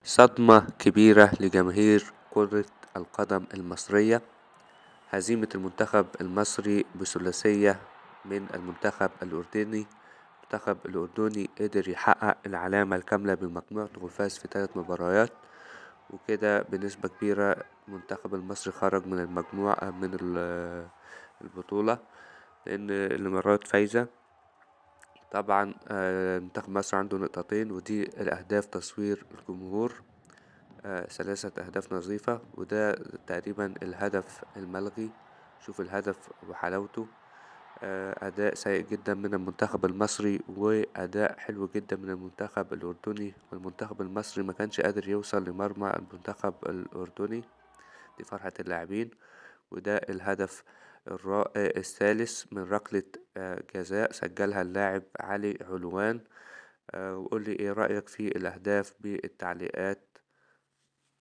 صدمة كبيرة لجماهير كرة القدم المصرية. هزيمة المنتخب المصري بثلاثية من المنتخب الأردني. المنتخب الأردني قدر يحقق العلامة الكاملة بمجموعته وفاز في 3 مباريات، وكده بنسبة كبيرة المنتخب المصري خرج من المجموعة من البطولة، لأن الإمارات فايزة. طبعا منتخب مصر عنده نقطتين، ودي الأهداف تصوير الجمهور 3 أهداف نظيفة، وده تقريبا الهدف الملغي. شوف الهدف وحلاوته. أداء سيء جدا من المنتخب المصري وأداء حلو جدا من المنتخب الأردني، والمنتخب المصري ما كانش قادر يوصل لمرمى المنتخب الأردني. دي فرحة اللاعبين. وده الهدف الرائع الثالث من ركلة جزاء سجلها اللاعب علي علوان. وقولي ايه رأيك في الأهداف بالتعليقات.